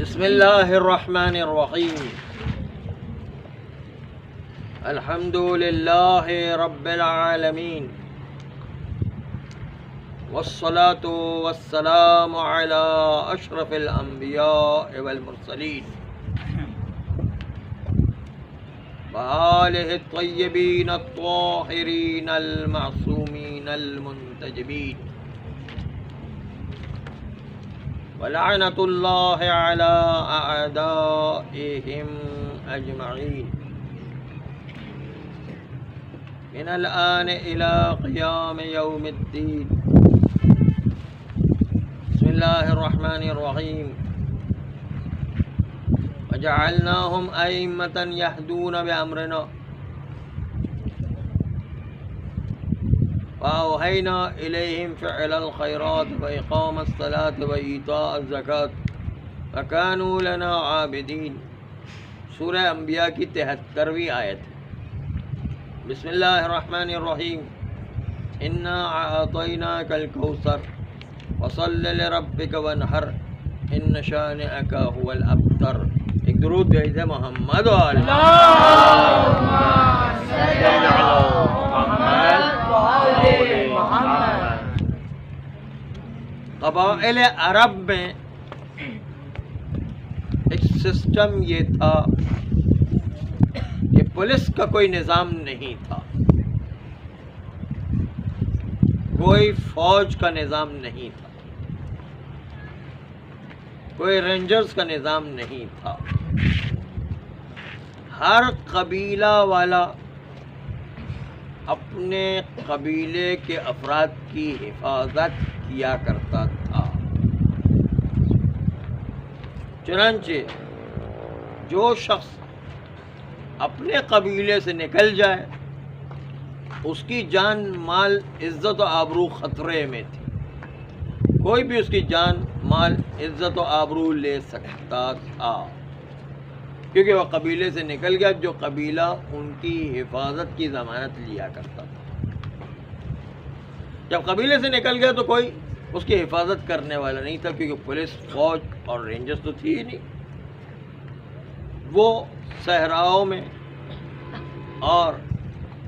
بسم اللہ الرحمن الرحیم الحمد للہ رب العالمین والصلاة والسلام علی اشرف الانبیاء والمرسلین وآلہ الطیبین الطاہرین المعصومین المنتجبین ولعنۃ اللہ علی اعدائہم اجمعین من الآن الى قیام یوم الدین. بسم اللہ الرحمن الرحیم وجعلناہم ائمۃ یہدون بامرنا وأوحینا الیہم فعل الخیرات وإقام الصلاة وإیتاء الزکاة وکانوا لنا عابدین. سورہ انبیاء کی 73ویں آیت. بسم اللہ الرحمن الرحیم انا اعطیناک الکوثر فصل لربک وانحر ان شانئک هو الابتر. ایک درود بھیج دے محمد و آل قبائل عرب میں ایک سسٹم یہ تھا کہ پولیس کا کوئی نظام نہیں تھا، کوئی فوج کا نظام نہیں تھا، کوئی رینجرز کا نظام نہیں تھا. ہر قبیلہ والا اپنے قبیلے کے افراد کی حفاظت کیا کرتا تھا. چنانچہ جو شخص اپنے قبیلے سے نکل جائے اس کی جان مال عزت و آبرو خطرے میں تھی. کوئی بھی اس کی جان مال عزت و آبرو لے سکتا تھا کیونکہ وہ قبیلے سے نکل گیا جو قبیلہ ان کی حفاظت کی ضمانت لیا کرتا تھا. جب قبیلے سے نکل گیا تو کوئی اس کی حفاظت کرنے والا نہیں تھا کیونکہ پولیس فوج اور رینجرز تو تھی ہی نہیں. وہ صحراؤں میں اور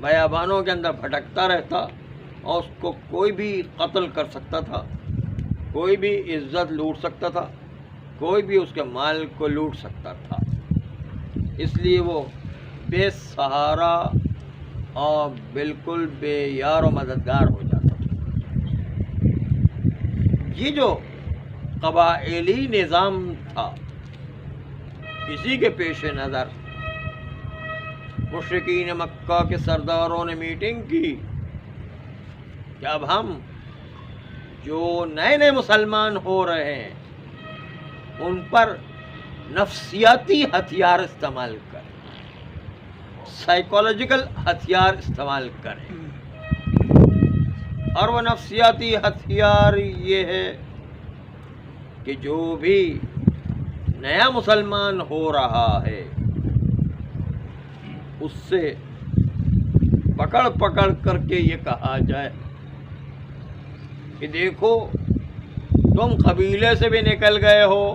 بیابانوں کے اندر بھٹکتا رہتا اور اس کو کوئی بھی قتل کر سکتا تھا، کوئی بھی عزت لوٹ سکتا تھا، کوئی بھی اس کے مال کو لوٹ سکتا تھا. اس لیے وہ بے سہارا اور بالکل بے یار و مددگار ہو جاتا تھا. یہ جو قبائلی نظام تھا اسی کے پیش نظر مشرکین مکہ کے سرداروں نے میٹنگ کی کہ اب ہم جو نئے مسلمان ہو رہے ہیں ان پر نفسیاتی ہتھیار استعمال کریں، سائیکولوجیکل ہتھیار استعمال کریں. اور وہ نفسیاتی ہتھیار یہ ہے کہ جو بھی نیا مسلمان ہو رہا ہے اس سے پکڑ پکڑ کر کے یہ کہا جائے کہ دیکھو تم قبیلے سے بھی نکل گئے ہو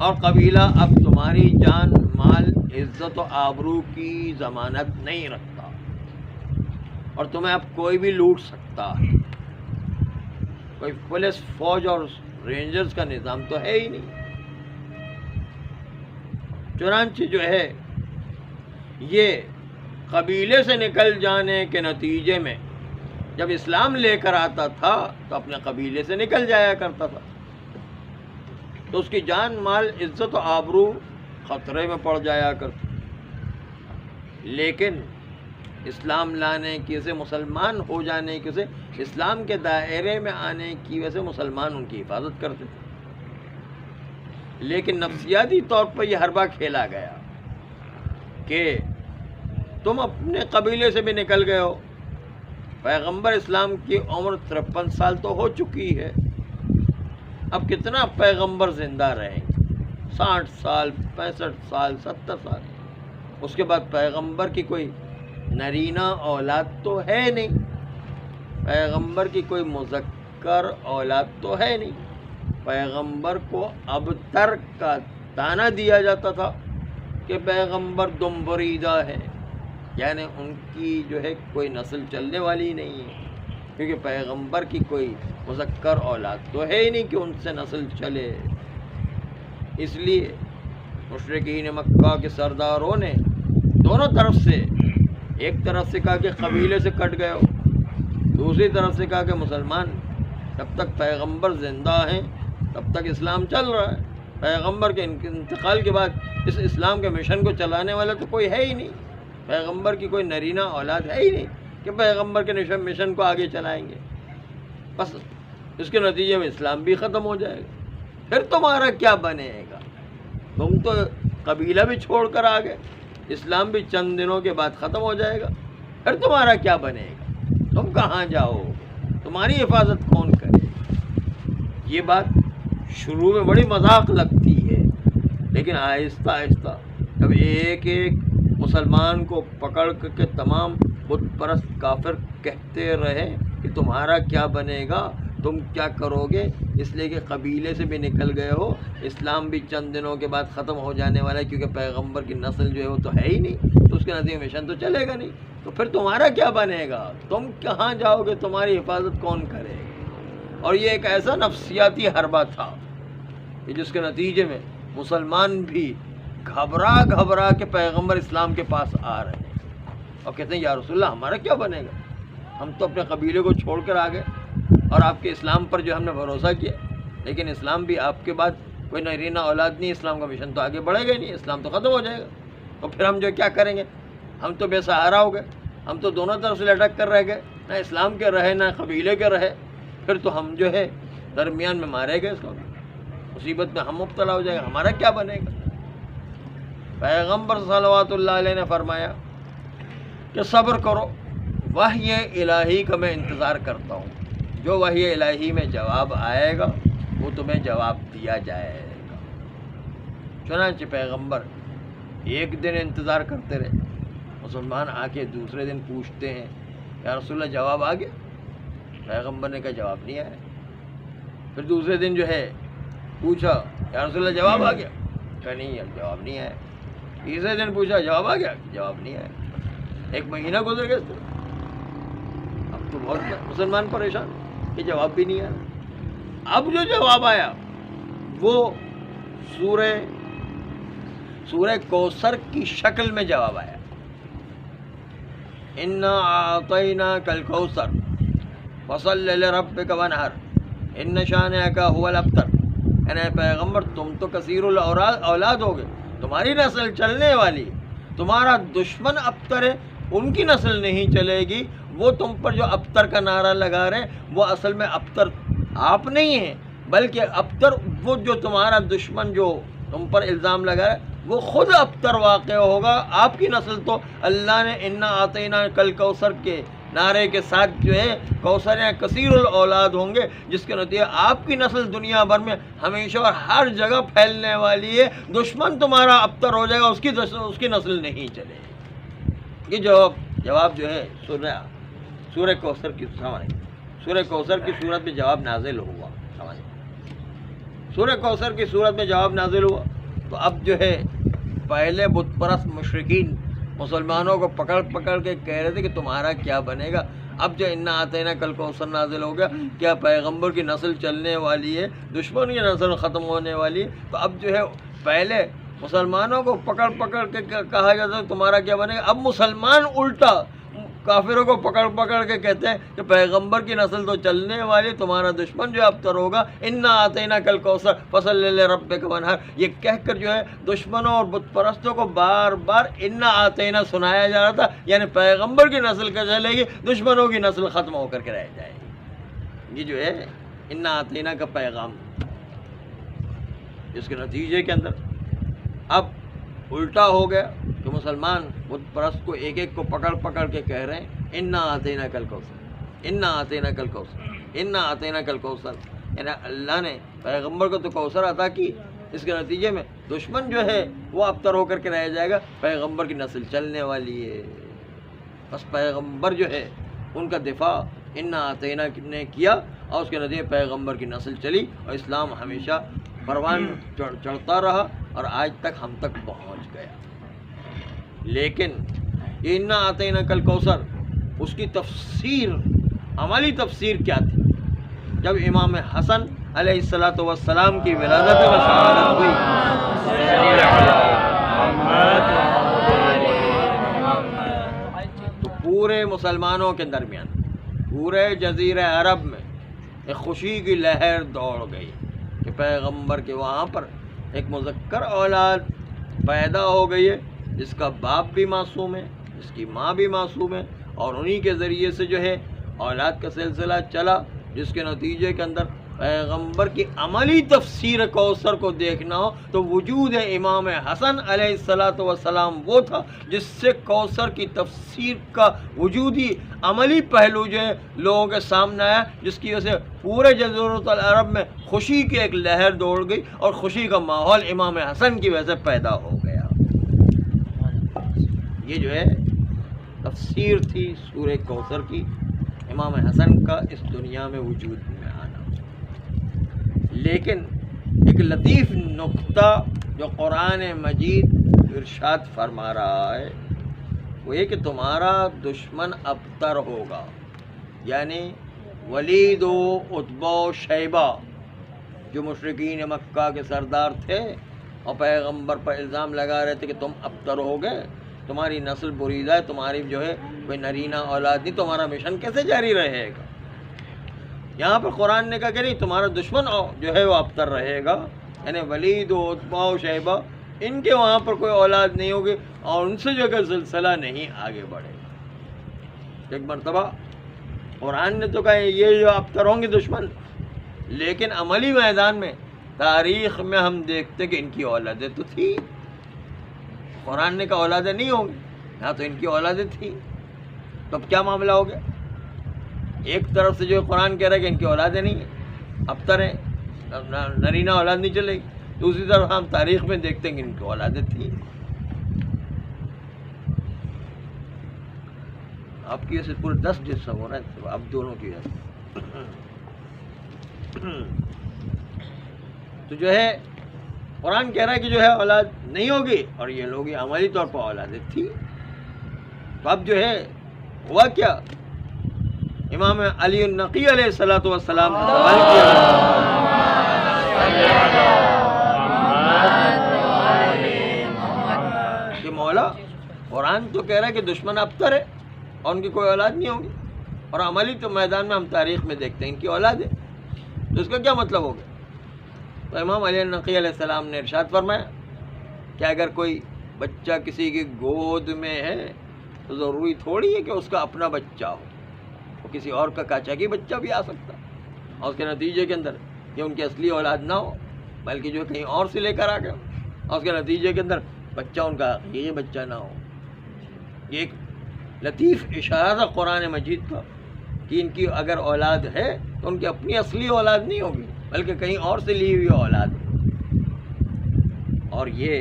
اور قبیلہ اب تمہاری جان مال عزت و آبرو کی ضمانت نہیں رکھتا اور تمہیں اب کوئی بھی لوٹ سکتا ہے. کوئی پولیس فوج اور رینجرز کا نظام تو ہے ہی نہیں. چنانچہ جو ہے یہ قبیلے سے نکل جانے کے نتیجے میں جب اسلام لے کر آتا تھا تو اپنے قبیلے سے نکل جایا کرتا تھا تو اس کی جان مال عزت و آبرو خطرے میں پڑ جایا کرتی. لیکن اسلام لانے کی وجہ سے، مسلمان ہو جانے کی وجہ سے، اسلام کے دائرے میں آنے کی وجہ سے مسلمان ان کی حفاظت کرتے تھے. لیکن نفسیاتی طور پر یہ حربہ کھیلا گیا کہ تم اپنے قبیلے سے بھی نکل گئے ہو. پیغمبر اسلام کی عمر 53 سال تو ہو چکی ہے، اب کتنا پیغمبر زندہ رہیں گے؟ 60 سال 65 سال 70 سال. اس کے بعد پیغمبر کی کوئی نرینہ اولاد تو ہے نہیں، پیغمبر کی کوئی مذکر اولاد تو ہے نہیں. پیغمبر کو ابتر کا تانا دیا جاتا تھا کہ پیغمبر دم بریدہ ہے، یعنی ان کی جو ہے کوئی نسل چلنے والی نہیں ہے، کیونکہ پیغمبر کی کوئی مذکر اولاد تو ہے ہی نہیں کہ ان سے نسل چلے۔ اس لیے مشرکین مکہ کے سرداروں نے دونوں طرف سے، ایک طرف سے کہا کہ قبیلے سے کٹ گئے ہو، دوسری طرف سے کہا کہ مسلمان جب تک پیغمبر زندہ ہیں تب تک اسلام چل رہا ہے، پیغمبر کے انتقال کے بعد اس اسلام کے مشن کو چلانے والا تو کوئی ہے ہی نہیں، پیغمبر کی کوئی نرینہ اولاد ہے ہی نہیں کہ پیغمبر کے مشن کو آگے چلائیں گے، بس اس کے نتیجے میں اسلام بھی ختم ہو جائے گا۔ پھر تمہارا کیا بنے گا؟ تم تو قبیلہ بھی چھوڑ کر آ گئے، اسلام بھی چند دنوں کے بعد ختم ہو جائے گا، پھر تمہارا کیا بنے گا؟ تم کہاں جاؤ گے؟ تمہاری حفاظت کون کرے گا؟ یہ بات شروع میں بڑی مذاق لگتی ہے، لیکن آہستہ آہستہ جب ایک ایک مسلمان کو پکڑ کے تمام بت پرست کافر کہتے رہے کہ تمہارا کیا بنے گا، تم کیا کرو گے، اس لیے کہ قبیلے سے بھی نکل گئے ہو، اسلام بھی چند دنوں کے بعد ختم ہو جانے والا ہے، کیونکہ پیغمبر کی نسل جو ہے وہ تو ہے ہی نہیں، تو اس کے نتیجے مشن تو چلے گا نہیں، تو پھر تمہارا کیا بنے گا؟ تم کہاں جاؤ گے؟ تمہاری حفاظت کون کرے گا؟ اور یہ ایک ایسا نفسیاتی حربہ تھا کہ جس کے نتیجے میں مسلمان بھی گھبرا کے پیغمبر اسلام کے پاس آ رہے ہیں اور کہتے ہیں یا رسول اللہ ہمارا کیا بنے گا؟ ہم تو اپنے قبیلے کو چھوڑ کر آ گئے اور آپ کے اسلام پر جو ہم نے بھروسہ کیا، لیکن اسلام بھی آپ کے بعد کوئی نرینہ اولاد نہیں، اسلام کا مشن تو آگے بڑھے گا ہی نہیں، اسلام تو ختم ہو جائے گا، تو پھر ہم جو کیا کریں گے؟ ہم تو بے سہارا ہو گئے، ہم تو دونوں طرف سے لٹک کر رہ گئے، نہ اسلام کے رہے نہ قبیلے کے رہے، پھر تو ہم جو ہے درمیان میں مارے گئے، اس کو مصیبت میں ہم مبتلا ہو جائے گا، ہمارا کیا بنے گا؟ پیغمبر صلوات اللہ علیہ نے فرمایا کہ صبر کرو، وحی الہی کا میں انتظار کرتا ہوں، جو وحی الہی میں جواب آئے گا وہ تمہیں جواب دیا جائے گا۔ چنانچہ پیغمبر ایک دن انتظار کرتے رہے، مسلمان آ کے دوسرے دن پوچھتے ہیں یا رسول اللہ جواب آ گیا؟ پیغمبر نے کہا جواب نہیں آیا۔ پھر دوسرے دن جو ہے پوچھا یا رسول اللہ جواب آ گیا؟ کہا نہیں جواب نہیں آیا۔ تیسرے دن پوچھا جواب آ گیا؟ جواب نہیں آیا۔ ایک مہینہ گزر گیا، اب تو بہت مسلمان پریشان کہ جواب بھی نہیں آیا۔ اب جو جواب آیا وہ سورہ کوثر کی شکل میں جواب آیا، انا اعطیناک الکوثر فصل لربک وانحر ان شانئک هو الابتر۔ یعنی پیغمبر تم تو کثیر الاولاد ہو گئے، تمہاری نسل چلنے والی، تمہارا دشمن ابتر ہے، ان کی نسل نہیں چلے گی، وہ تم پر جو ابتر کا نعرہ لگا رہے ہیں وہ اصل میں ابتر آپ نہیں ہیں، بلکہ ابتر وہ جو تمہارا دشمن جو تم پر الزام لگا رہا ہے وہ خود ابتر واقع ہوگا۔ آپ کی نسل تو اللہ نے انا اعطیناک الکوثر کے نعرے کے ساتھ جو ہے کوثر یا کثیر الاولاد ہوں گے، جس کے نتیجے آپ کی نسل دنیا بھر میں ہمیشہ اور ہر جگہ پھیلنے والی ہے، دشمن تمہارا ابتر ہو جائے گا، اس کی نسل نہیں چلے گی۔ یہ جواب جو ہے سورہ کوثر کی سورہ کوثر کی صورت میں جواب نازل ہوا، سورہ کوثر کی صورت میں جواب نازل ہوا۔ تو اب جو ہے پہلے بت پرست مشرکین مسلمانوں کو پکڑ کے کہہ رہے تھے کہ تمہارا کیا بنے گا، اب جو انا اعطیناک الکوثر نازل ہو گیا، کیا پیغمبر کی نسل چلنے والی ہے، دشمن کی نسل ختم ہونے والی ہے، تو اب جو ہے پہلے مسلمانوں کو پکڑ کے کہا جاتا ہے تمہارا کیا بنے گا، اب مسلمان الٹا کافروں کو پکڑ کے کہتے ہیں کہ پیغمبر کی نسل تو چلنے والی، تمہارا دشمن جو ابتر ہوگا، انا اعطیناک الکوثر فصل لربک وانحر، یہ کہہ کر جو ہے دشمنوں اور بت پرستوں کو بار بار انا اعطینا سنایا جا رہا تھا، یعنی پیغمبر کی نسل کا چلے گی، دشمنوں کی نسل ختم ہو کر کے رہ جائے گی۔ یہ جو ہے انا اعطینا کا پیغام، اس کے نتیجے کے اندر اب الٹا ہو گیا کہ مسلمان بت پرست کو ایک ایک کو پکڑ کے کہہ رہے ہیں انا اعطیناک الکوثر، انا اعطیناک الکوثر، انا اعطیناک الکوثر، یعنی اللہ نے پیغمبر کو تو کوثر عطا کی، اس کے نتیجے میں دشمن جو ہے وہ ابتر ہو کر کے رہ جائے گا، پیغمبر کی نسل چلنے والی ہے۔ بس پیغمبر جو ہے ان کا دفاع انا اعطینا نے کیا اور اس کے نتیجے پیغمبر کی نسل چلی اور اسلام ہمیشہ پروان چڑھتا رہا اور آج تک ہم تک پہنچ گیا. لیکن یہ انا اعطینا کل کوثر اس کی تفسیر، عملی تفسیر کیا تھی؟ جب امام حسن علیہ الصلوۃ والسلام کی ولادت و شہادت ہوئی تو پورے مسلمانوں کے درمیان، پورے جزیرہ عرب میں ایک خوشی کی لہر دوڑ گئی کہ پیغمبر کے وہاں پر ایک مذکر اولاد پیدا ہو گئی ہے جس کا باپ بھی معصوم ہے، جس کی ماں بھی معصوم ہے، اور انہی کے ذریعے سے جو ہے اولاد کا سلسلہ چلا، جس کے نتیجے کے اندر پیغمبر کی عملی تفسیر کوثر کو دیکھنا ہو تو وجود امام حسن علیہ الصلوۃ والسلام وہ تھا جس سے کوثر کی تفسیر کا وجودی عملی پہلو جو ہے لوگوں کے سامنے آیا، جس کی وجہ سے پورے جزیرۃ العرب میں خوشی کی ایک لہر دوڑ گئی اور خوشی کا ماحول امام حسن کی وجہ سے پیدا ہو گیا. یہ جو ہے تفسیر تھی سورہ کوثر کی، امام حسن کا اس دنیا میں وجود میں آنا. لیکن ایک لطیف نقطہ جو قرآن مجید ارشاد فرما رہا ہے وہ یہ کہ تمہارا دشمن ابتر ہوگا، یعنی ولید و عتبہ و شیبہ جو مشرکین مکہ کے سردار تھے اور پیغمبر پر الزام لگا رہے تھے کہ تم ابتر ہو گئے، تمہاری نسل بریدہ ہے، تمہاری جو ہے کوئی نرینہ اولاد نہیں، تمہارا مشن کیسے جاری رہے گا؟ یہاں پر قرآن نے کہا کہ نہیں، تمہارا دشمن جو ہے وہ ابتر رہے گا، یعنی ولید و عتبہ و شیبہ ان کے وہاں پر کوئی اولاد نہیں ہوگی اور ان سے جو کہ سلسلہ نہیں آگے بڑھے گا. ایک مرتبہ قرآن نے تو کہا یہ جو ابتر ہوں گے دشمن، لیکن عملی میدان میں تاریخ میں ہم دیکھتے کہ ان کی اولادیں تو تھی. قرآن نے کہا اولادیں نہیں ہوں گی، یہاں تو ان کی اولادیں تھیں. تو اب کیا معاملہ ہو گیا؟ ایک طرف سے جو قرآن کہہ رہا ہے کہ ان کی اولادیں نہیں ہیں، ابتر ہیں، نرینہ اولاد نہیں چلے گی، دوسری طرف ہم تاریخ میں دیکھتے ہیں کہ ان کی اولادیں تھیں. آپ کی وجہ سے پورے 10 جس ہو رہا ہے اب دونوں کی وجہ سے. تو جو ہے قرآن کہہ رہا ہے کہ جو ہے اولاد نہیں ہوگی اور یہ لوگ عملی طور پر اولادیں تھی. تو اب جو ہے ہوا کیا؟ امام علی النقی علیہ الصلوۃ والسلام نے سوال کیا کہ مولا قرآن تو کہہ رہا ہے کہ دشمن ابتر ہے اور ان کی کوئی اولاد نہیں ہوگی، اور عملی تو میدان میں ہم تاریخ میں دیکھتے ہیں ان کی اولاد ہے، تو اس کا کیا مطلب ہوگا؟ تو امام علی النقی علیہ السلام نے ارشاد فرمایا کہ اگر کوئی بچہ کسی کی گود میں ہے تو ضروری تھوڑی ہے کہ اس کا اپنا بچہ ہو، وہ کسی اور کا چاچا کی بچہ بھی آ سکتا اور اس کے نتیجے کے اندر یہ ان کی اصلی اولاد نہ ہو بلکہ جو کہیں اور سے لے کر آ گیا اور اس کے نتیجے کے اندر بچہ ان کا حقیقی بچہ نہ ہو. یہ ایک لطیف اشارہ تھا قرآن مجید کا کہ ان کی اگر اولاد ہے تو ان کی اپنی اصلی اولاد نہیں ہوگی بلکہ کہیں اور سے لی ہوئی اولاد ہے. اور یہ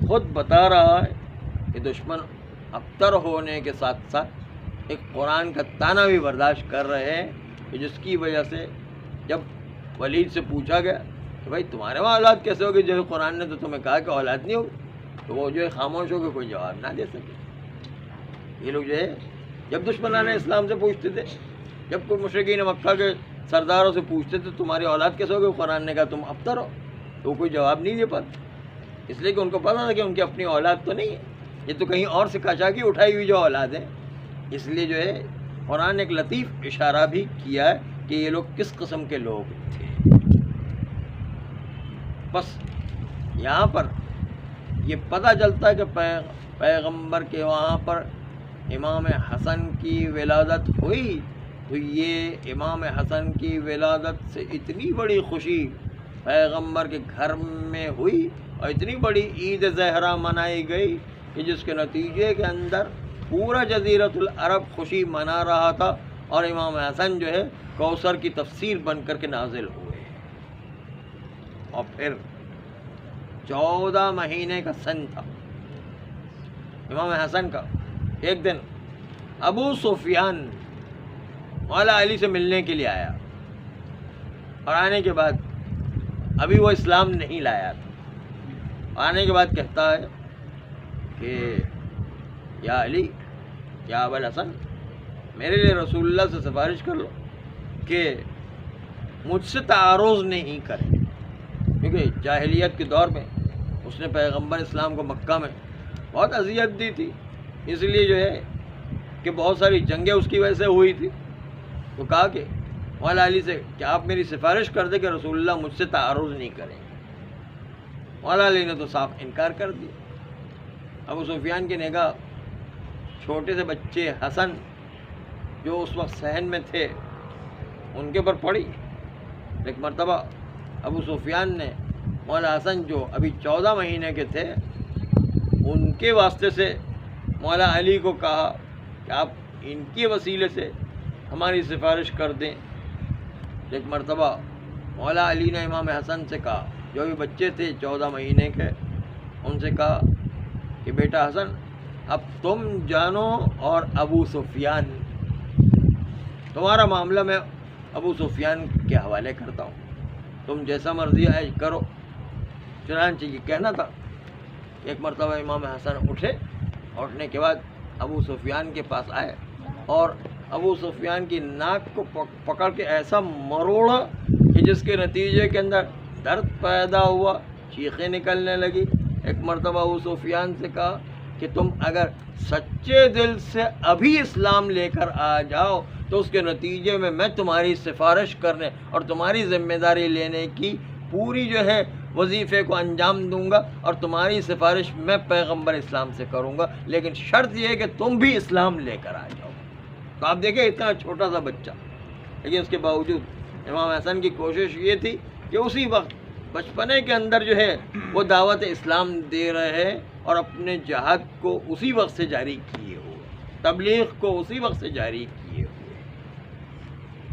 خود بتا رہا ہے کہ دشمن ابتر ہونے کے ساتھ ساتھ ایک قرآن کا طعنہ بھی برداشت کر رہے ہیں کہ جس کی وجہ سے جب ولید سے پوچھا گیا کہ بھائی تمہارے وہاں اولاد کیسے ہوگی، جو قرآن نے تو تمہیں کہا کہ اولاد نہیں ہوگی، تو وہ جو ہے خاموش ہو کے کوئی جواب نہ دے سکے. یہ لوگ جو ہے جب دشمنان اسلام سے پوچھتے تھے، جب کوئی مشرکین مکہ کے سرداروں سے پوچھتے تھے تمہاری اولاد کیسے ہوگی، قرآن نے کہا تم ابتر ہو، تو وہ کوئی جواب نہیں دے پاتے، اس لیے کہ ان کو پتہ تھا کہ ان کی اپنی اولاد تو نہیں ہے، یہ تو کہیں اور سے کچا کی اٹھائی ہوئی جو اولاد ہے. اس لیے جو ہے قرآن نے ایک لطیف اشارہ بھی کیا ہے کہ یہ لوگ کس قسم کے لوگ تھے. بس یہاں پر یہ پتہ چلتا ہے کہ پیغمبر کے وہاں پر امام حسن کی ولادت ہوئی تو یہ امام حسن کی ولادت سے اتنی بڑی خوشی پیغمبر کے گھر میں ہوئی اور اتنی بڑی عید زہرا منائی گئی کہ جس کے نتیجے کے اندر پورا جزیرۃ العرب خوشی منا رہا تھا اور امام حسن جو ہے کوثر کی تفسیر بن کر کے نازل ہوئے. اور پھر 14 مہینے کا سن تھا امام حسن کا. ایک دن ابو سفیان مولا علی سے ملنے کے لیے آیا، اور آنے کے بعد ابھی وہ اسلام نہیں لایا تھا۔ آنے کے بعد کہتا ہے کہ یا علی، یا ابا الحسن، میرے لیے رسول اللہ سے سفارش کر لو کہ مجھ سے تعارض نہیں کرے، کیونکہ جاہلیت کے دور میں اس نے پیغمبر اسلام کو مکہ میں بہت اذیت دی تھی، اس لیے جو ہے کہ بہت ساری جنگیں اس کی وجہ سے ہوئی تھی۔ تو کہا کہ مولا علی سے کہ آپ میری سفارش کر دیں کہ رسول اللہ مجھ سے تعارض نہیں کریں۔ مولا علی نے تو صاف انکار کر دیا۔ ابو سفیان کی نگاہ چھوٹے سے بچے حسن جو اس وقت صحن میں تھے ان کے پر پڑی۔ ایک مرتبہ ابو سفیان نے مولا حسن جو ابھی 14 مہینے کے تھے ان کے واسطے سے مولا علی کو کہا کہ آپ ان کے وسیلے سے ہماری سفارش کر دیں۔ ایک مرتبہ مولا علی نے امام حسن سے کہا، جو بھی بچے تھے 14 مہینے کے، ان سے کہا کہ بیٹا حسن، اب تم جانو اور ابو سفیان، تمہارا معاملہ میں ابو سفیان کے حوالے کرتا ہوں، تم جیسا مرضی ہے کرو۔ چنانچہ یہ کہنا تھا کہ ایک مرتبہ امام حسن اٹھے، اٹھنے کے بعد ابو سفیان کے پاس آئے اور ابو سفیان کی ناک کو پکڑ کے ایسا مروڑا کہ جس کے نتیجے کے اندر درد پیدا ہوا، چیخیں نکلنے لگی۔ ایک مرتبہ ابو سفیان سے کہا کہ تم اگر سچے دل سے ابھی اسلام لے کر آ جاؤ تو اس کے نتیجے میں تمہاری سفارش کرنے اور تمہاری ذمہ داری لینے کی پوری جو ہے وظیفے کو انجام دوں گا، اور تمہاری سفارش میں پیغمبر اسلام سے کروں گا، لیکن شرط یہ ہے کہ تم بھی اسلام لے کر آ جاؤ۔ تو آپ دیکھیں اتنا چھوٹا سا بچہ، لیکن اس کے باوجود امام حسن کی کوشش یہ تھی کہ اسی وقت بچپنے کے اندر جو ہے وہ دعوت اسلام دے رہے ہیں اور اپنے جہاد کو اسی وقت سے جاری کیے ہوئے، تبلیغ کو اسی وقت سے جاری کیے ہوئے۔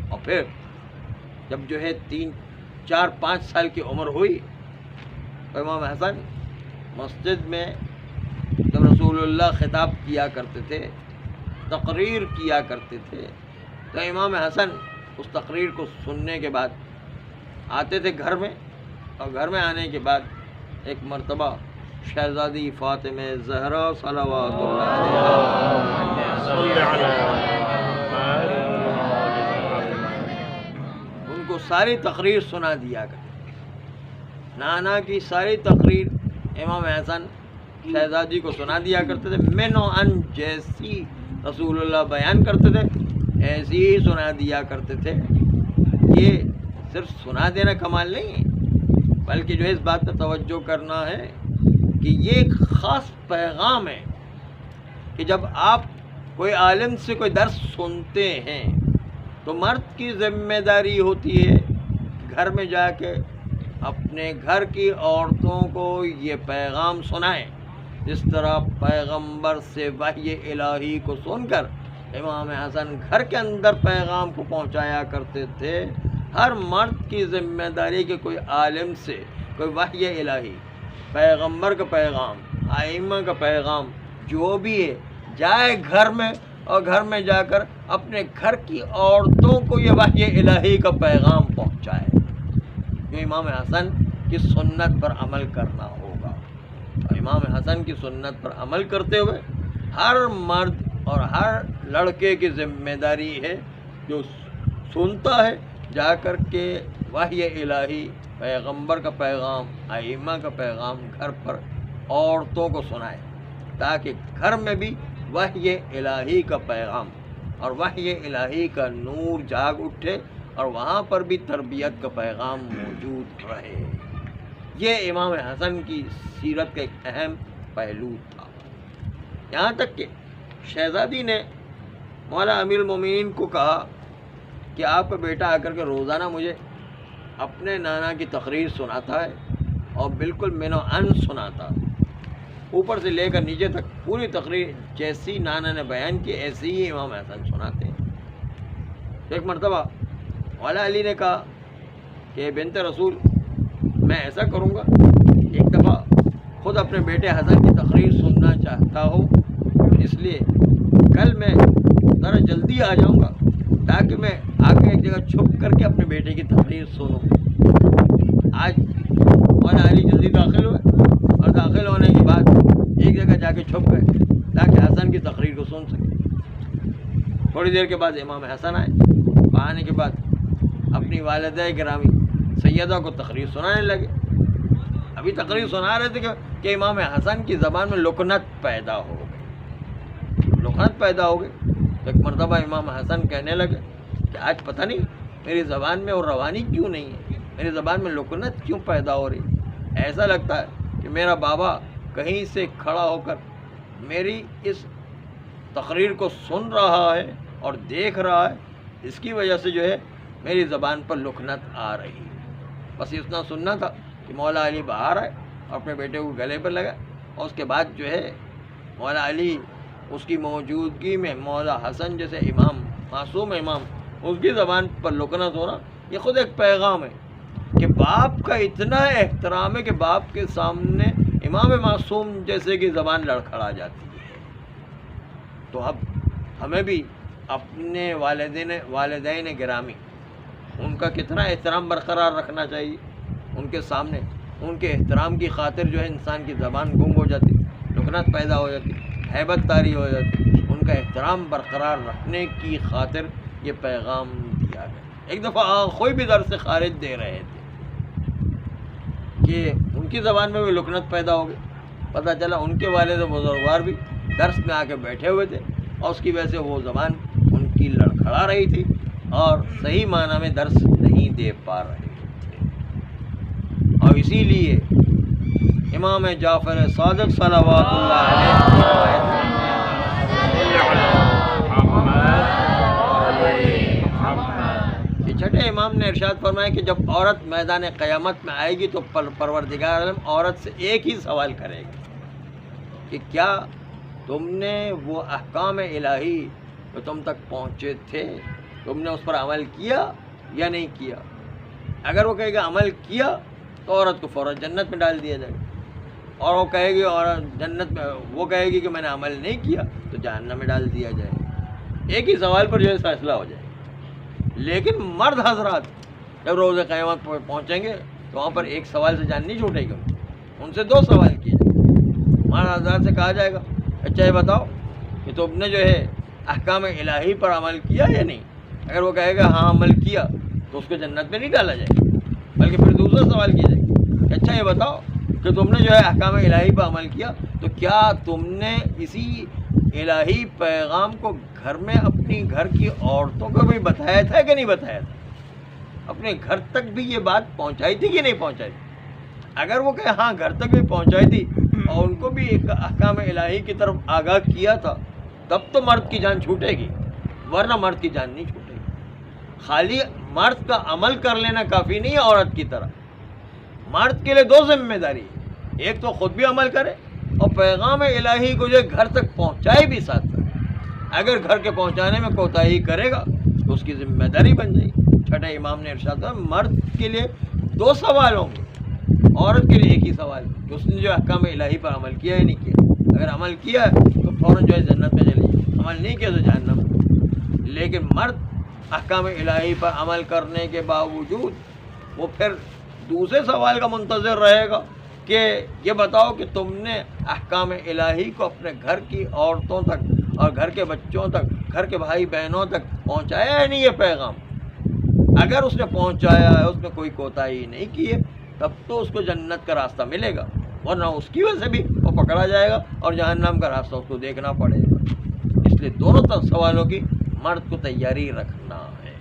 اور پھر جب جو ہے 3، 4، 5 سال کی عمر ہوئی تو امام حسن مسجد میں جب رسول اللہ خطاب کیا کرتے تھے، تقریر کیا کرتے تھے، تو امام حسن اس تقریر کو سننے کے بعد آتے تھے گھر میں، اور گھر میں آنے کے بعد ایک مرتبہ شہزادی فاطمہ زہرا صلوات ان کو ساری تقریر سنا دیا کرتے، نانا کی ساری تقریر امام حسن شہزادی کو سنا دیا کرتے تھے، من و ان جیسی رسول اللہ بیان کرتے تھے ایسی ہی سنا دیا کرتے تھے۔ یہ صرف سنا دینا کمال نہیں ہے، بلکہ جو ہے اس بات پر توجہ کرنا ہے کہ یہ ایک خاص پیغام ہے کہ جب آپ کوئی عالم سے کوئی درس سنتے ہیں تو مرد کی ذمہ داری ہوتی ہے گھر میں جا کے اپنے گھر کی عورتوں کو یہ پیغام سنائیں، جس طرح پیغمبر سے وحی الہی کو سن کر امام حسن گھر کے اندر پیغام کو پہنچایا کرتے تھے۔ ہر مرد کی ذمہ داری کہ کوئی عالم سے کوئی وحی الہی، پیغمبر کا پیغام، ائمہ کا پیغام جو بھی ہے، جائے گھر میں اور گھر میں جا کر اپنے گھر کی عورتوں کو یہ وحی الہی کا پیغام پہنچائے۔ جو امام حسن کی سنت پر عمل کرنا ہوگا، اور امام حسن کی سنت پر عمل کرتے ہوئے ہر مرد اور ہر لڑکے کی ذمہ داری ہے جو سنتا ہے جا کر کے وحی الہی، پیغمبر کا پیغام، ائمہ کا پیغام گھر پر عورتوں کو سنائے، تاکہ گھر میں بھی وحی الہی کا پیغام اور وحی الہی کا نور جاگ اٹھے اور وہاں پر بھی تربیت کا پیغام موجود رہے۔ یہ امام حسن کی سیرت کا ایک اہم پہلو تھا۔ یہاں تک کہ شہزادی نے مولا امیر المومنین کو کہا کہ آپ کا بیٹا آ کر کے روزانہ مجھے اپنے نانا کی تقریر سناتا ہے اور بالکل من و ان سناتا، اوپر سے لے کر نیچے تک پوری تقریر جیسی نانا نے بیان کی ایسی ہی امام حسن سناتے ہیں۔ ایک مرتبہ مولا علی نے کہا کہ بنت رسول، میں ایسا کروں گا، ایک دفعہ خود اپنے بیٹے حسن کی تقریر سننا چاہتا ہوں، اس لیے کل میں ذرا جلدی آ جاؤں گا، تاکہ میں آ کے ایک جگہ چھپ کر کے اپنے بیٹے کی تقریر سنوں۔ آج مولانا علی جلدی داخل ہوئے اور داخل ہونے کے بعد ایک جگہ جا کے چھپ گئے تاکہ حسن کی تقریر کو سن سکے۔ تھوڑی دیر کے بعد امام حسن آئے، آنے کے بعد اپنی والدہ گرامی سیدہ کو تقریر سنانے لگے۔ ابھی تقریر سنا رہے تھے کہ امام حسن کی زبان میں لکنت پیدا ہو گئی، لکنت پیدا ہو گئی۔ تو ایک مرتبہ امام حسن کہنے لگے کہ آج پتہ نہیں میری زبان میں اور روانی کیوں نہیں ہے، میری زبان میں لکنت کیوں پیدا ہو رہی، ایسا لگتا ہے کہ میرا بابا کہیں سے کھڑا ہو کر میری اس تقریر کو سن رہا ہے اور دیکھ رہا ہے، اس کی وجہ سے جو ہے میری زبان پر لکنت آ رہی ہے۔ بس اتنا سننا تھا کہ مولا علی باہر آئے اور اپنے بیٹے کو گلے پر لگا، اور اس کے بعد جو ہے مولا علی اس کی موجودگی میں مولا حسن جیسے امام، معصوم امام، اس کی زبان پر لکنت ہونا یہ خود ایک پیغام ہے کہ باپ کا اتنا احترام ہے کہ باپ کے سامنے امام معصوم جیسے کی زبان لڑکھڑا جاتی ہے۔ تو اب ہمیں بھی اپنے والدین گرامی ان کا کتنا احترام برقرار رکھنا چاہیے ان کے سامنے۔ ان کے احترام کی خاطر جو ہے انسان کی زبان گنگ ہو جاتی، لکنت پیدا ہو جاتی، ہیبت طاری ہو جاتی۔ ان کا احترام برقرار رکھنے کی خاطر یہ پیغام دیا گیا۔ ایک دفعہ کوئی بھی درس سے خارج دے رہے تھے کہ ان کی زبان میں بھی لکنت پیدا ہو گئی۔ پتہ چلا ان کے والد بزرگوار بھی درس میں آ کے بیٹھے ہوئے تھے اور اس کی وجہ سے وہ زبان ان کی لڑکھڑا رہی تھی اور صحیح معنی میں درس نہیں دے پا رہے تھے۔ اور اسی لیے امام جعفر صادق صلوات اللہ علیہ چھٹے امام نے ارشاد فرمایا کہ جب عورت میدان قیامت میں آئے گی تو پروردگار عالم عورت سے ایک ہی سوال کرے گا کہ کیا تم نے وہ احکام الہی جو تم تک پہنچے تھے تم نے اس پر عمل کیا یا نہیں کیا؟ اگر وہ کہے گا عمل کیا تو عورت کو فوراً جنت میں ڈال دیا جائے گا، اور وہ کہے گی عورت جنت میں، وہ کہے گی کہ میں نے عمل نہیں کیا تو جہنم میں ڈال دیا جائے گا۔ ایک ہی سوال پر جو ہے فیصلہ ہو جائے گا۔ لیکن مرد حضرات جب روز قیامت پہنچیں گے تو وہاں پر ایک سوال سے جان نہیں چھوٹے گی، ان سے دو سوال کیے جائیں گے۔ مرد حضرات سے کہا جائے گا اچھا یہ بتاؤ کہ تم نے جو ہے احکام الہی پر عمل کیا یا نہیں؟ اگر وہ کہے گا ہاں عمل کیا تو اس کو جنت میں نہیں ڈالا جائے گا، بلکہ پھر دوسرا سوال کیا جائے گا کہ اچھا یہ بتاؤ کہ تم نے جو ہے احکام الہی پر عمل کیا تو کیا تم نے اسی الہی پیغام کو گھر میں اپنی گھر کی عورتوں کو بھی بتایا تھا کہ نہیں بتایا تھا؟ اپنے گھر تک بھی یہ بات پہنچائی تھی کہ نہیں پہنچائی تھی؟ اگر وہ کہے ہاں گھر تک بھی پہنچائی تھی اور ان کو بھی ایک احکام الہی کی طرف آگاہ کیا تھا، تب تو مرد کی جان چھوٹے گی، ورنہ مرد کی جان نہیں چھوٹے گی۔ خالی مرد کا عمل کر لینا کافی نہیں ہے عورت کی طرح۔ مرد کے لیے دو ذمہ داری ہے، ایک تو خود بھی عمل کرے اور پیغام الہی کو جو گھر تک پہنچائے بھی ساتھ ساتھ۔ اگر گھر کے پہنچانے میں کوتاہی کرے گا تو اس کی ذمہ داری بن جائے گی۔ چھٹے امام نے ارشاد کیا مرد کے لیے دو سوال ہوں گے، عورت کے لیے ایک ہی سوال کہ اس نے جو احکام الہی پر عمل کیا ہے نہیں کیا۔ اگر عمل کیا ہے تو فوراً جو ہے جنت میں چلے جائے، عمل نہیں کیا تو جہنم میں۔ لیکن مرد احکام الہی پر عمل کرنے کے باوجود وہ پھر دوسرے سوال کا منتظر رہے گا کہ یہ بتاؤ کہ تم نے احکام الہی کو اپنے گھر کی عورتوں تک اور گھر کے بچوں تک، گھر کے بھائی بہنوں تک پہنچایا ہے نہیں یہ پیغام؟ اگر اس نے پہنچایا ہے، اس میں کوئی کوتاہی نہیں کی ہے، تب تو اس کو جنت کا راستہ ملے گا، ورنہ اس کی وجہ سے بھی وہ پکڑا جائے گا اور جہنم کا راستہ اس کو دیکھنا پڑے گا۔ اس لیے دونوں سوالوں کی مرد کو تیاری رکھنا ہے۔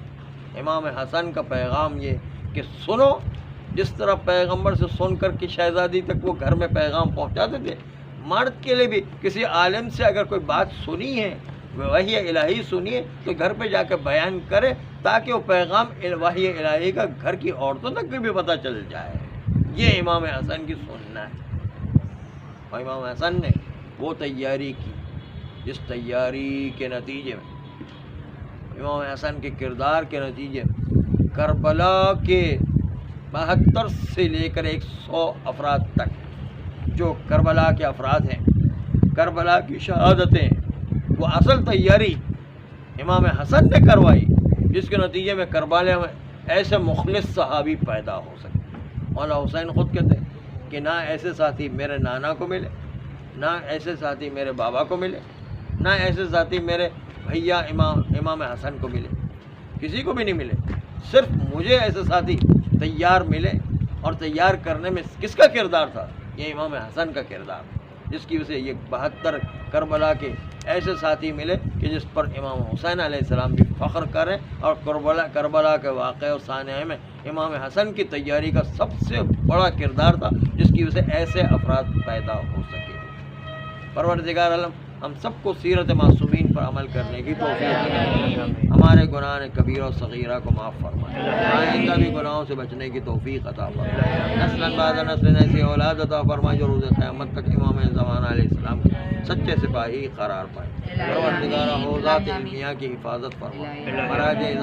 امام حسن کا پیغام یہ کہ سنو، جس طرح پیغمبر سے سن کر کی شہزادی تک وہ گھر میں پیغام پہنچاتے تھے، مرد کے لیے بھی کسی عالم سے اگر کوئی بات سنی ہے، وحی الہی سنی ہے، تو گھر پہ جا کے بیان کرے تاکہ وہ پیغام وحی الہی کا گھر کی عورتوں تک بھی پتہ چل جائے۔ یہ امام حسن کی سننا ہے۔ اور امام حسن نے وہ تیاری کی جس تیاری کے نتیجے میں، امام حسن کے کردار کے نتیجے میں کربلا کے 72 سے لے کر 100 افراد تک جو کربلا کے افراد ہیں، کربلا کی شہادتیں، وہ اصل تیاری امام حسن نے کروائی۔ جس کے نتیجے میں کربلا میں ایسے مخلص صحابی پیدا ہو سکے. مولانا حسین خود کہتے ہیں کہ نہ ایسے ساتھی میرے نانا کو ملے، نہ ایسے ساتھی میرے بابا کو ملے، نہ ایسے ساتھی میرے بھیا امام حسن کو ملے، کسی کو بھی نہیں ملے. صرف مجھے ایسے ساتھی تیار ملے. اور تیار کرنے میں کس کا کردار تھا؟ یہ امام حسن کا کردار، جس کی وجہ سے یہ 72 کربلا کے ایسے ساتھی ملے کہ جس پر امام حسین علیہ السلام بھی فخر کریں. اور کربلا کے واقعے اور سانحے میں امام حسن کی تیاری کا سب سے بڑا کردار تھا، جس کی وجہ سے ایسے افراد پیدا ہو سکے. پروردگار عالم ہم سب کو سیرت معصومین پر عمل کرنے کی توفیق عطا، ہمارے گناہ کبیرہ و صغیرہ کو معاف فرمائے، آئندہ بھی گناہوں سے بچنے کی توفیق عطا فرمائے. نسلاً بعد نسل ایسی اولاد عطا فرمائے جو روز قیامت تک امام زمان علیہ السلام کے سچے سپاہی قرار پائے. پروردگار حوضات علمیہ کی حفاظت فرمائے.